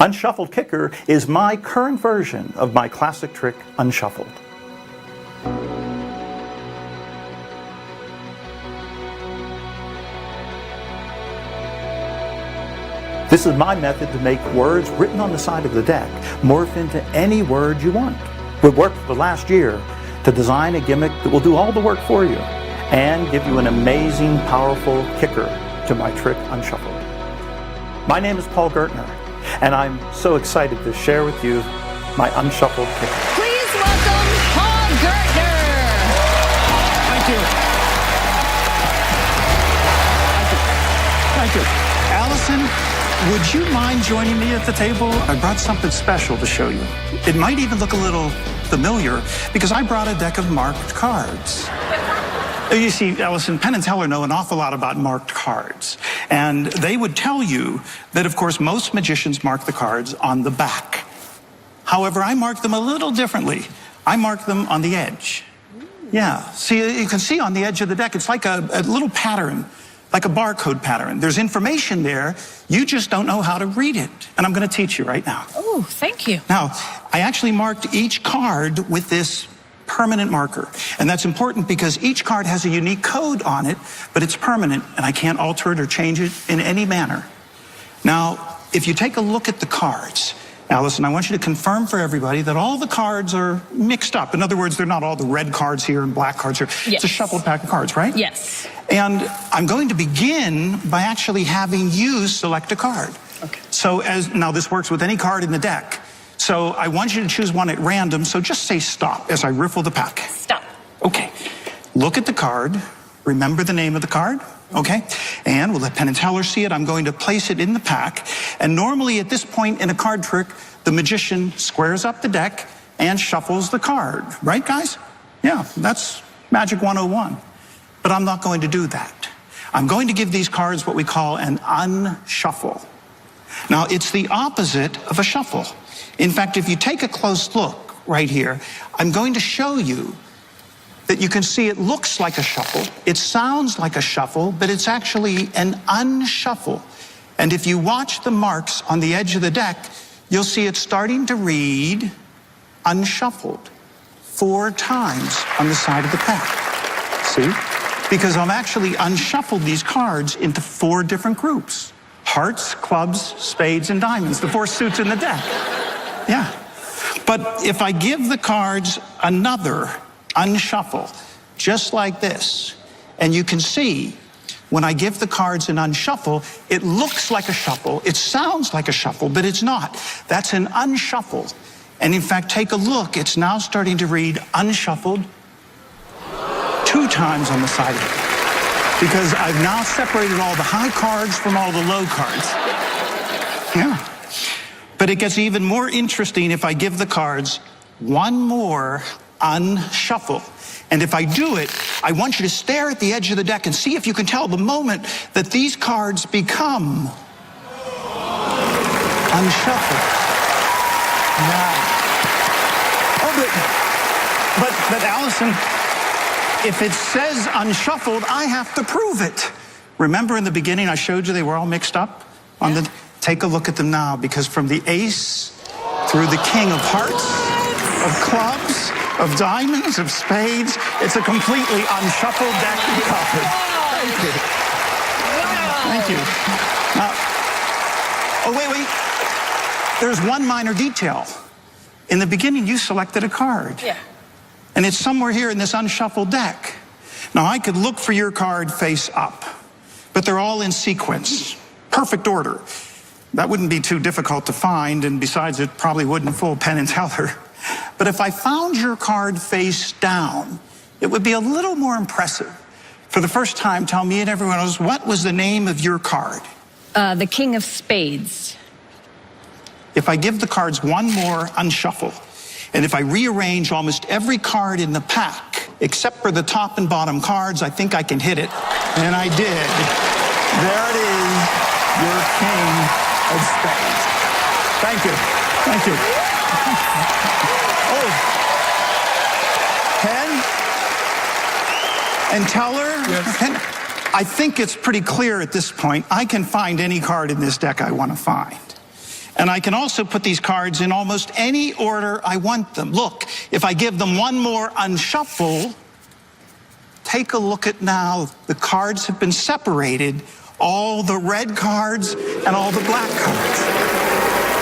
Unshuffled Kicker is my current version of my classic trick, Unshuffled. This is my method to make words written on the side of the deck morph into any word you want. We've worked for the last year to design a gimmick that will do all the work for you and give you an amazing, powerful kicker to my trick, Unshuffled. My name is Paul Gertner, and I'm so excited to share with you my Unshuffled kicker. Please welcome Paul Gertner. Thank you. Thank you. Allison, would you mind joining me at the table? I brought something special to show you. It might even look a little familiar because I brought a deck of marked cards. You see, Allison, Penn and Teller know an awful lot about marked cards. And they would tell you that, of course, most magicians mark the cards on the back. However, I mark them a little differently. I mark them on the edge. Yeah, see, you can see on the edge of the deck, it's like a little pattern, like a barcode pattern. There's information there, you just don't know how to read it. And I'm gonna teach you right now. Oh, thank you. Now, I actually marked each card with this permanent marker. And that's important because each card has a unique code on it, but it's permanent and I can't alter it or change it in any manner. Now, if you take a look at the cards, Allison, I want you to confirm for everybody that all the cards are mixed up. In other words, they're not all the red cards here and black cards here. Yes. It's a shuffled pack of cards, right? Yes. And I'm going to begin by actually having you select a card. Okay. So now this works with any card in the deck. So I want you to choose one at random, so just say stop as I riffle the pack. Stop. Okay. Look at the card. Remember the name of the card. Okay. And we'll let Penn and Teller see it. I'm going to place it in the pack. And normally at this point in a card trick, the magician squares up the deck and shuffles the card. Right, guys? Yeah, that's Magic 101. But I'm not going to do that. I'm going to give these cards what we call an unshuffle. Now, it's the opposite of a shuffle. In fact, if you take a close look right here, I'm going to show you that you can see it looks like a shuffle, it sounds like a shuffle, but it's actually an unshuffle. And if you watch the marks on the edge of the deck, you'll see it's starting to read unshuffled 4 times on the side of the pack. See? Because I've actually unshuffled these cards into 4 different groups. Hearts, clubs, spades, and diamonds, the 4 suits in the deck. Yeah. But if I give the cards another unshuffle, just like this, and you can see when I give the cards an unshuffle, it looks like a shuffle, it sounds like a shuffle, but it's not. That's an unshuffle. And in fact, take a look, it's now starting to read unshuffled 2 times on the side of it. Because I've now separated all the high cards from all the low cards. Yeah. But it gets even more interesting if I give the cards one more unshuffle. And if I do it, I want you to stare at the edge of the deck and see if you can tell the moment that these cards become unshuffled. Wow. Oh, but Allison, if it says unshuffled, I have to prove it. Remember in the beginning I showed you they were all mixed up on the... Take a look at them now, because from the ace through the king of hearts, of clubs, of diamonds, of spades, it's a completely unshuffled deck of cards. Thank you. Thank you. Oh, wait. There's one minor detail. In the beginning, you selected a card. Yeah. And it's somewhere here in this unshuffled deck. Now, I could look for your card face up, but they're all in sequence. Perfect order. That wouldn't be too difficult to find, and besides, it probably wouldn't fool Penn and Teller. But if I found your card face down, it would be a little more impressive. For the first time, tell me and everyone else, what was the name of your card? The king of spades. If I give the cards one more unshuffle, and if I rearrange almost every card in the pack, except for the top and bottom cards, I think I can hit it. And I did. There it is, your king of spades. Thank you. Thank you. Oh. Penn and Teller? Yes. Penn, I think it's pretty clear at this point. I can find any card in this deck I want to find. And I can also put these cards in almost any order I want them. Look, if I give them one more unshuffle, take a look at now. The cards have been separated, all the red cards and all the black cards.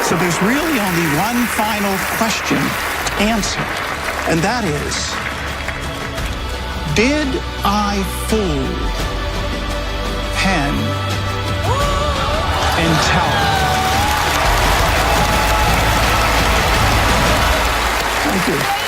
So there's really only one final question to answer, and that is, did I fool Penn and Teller? Thank you.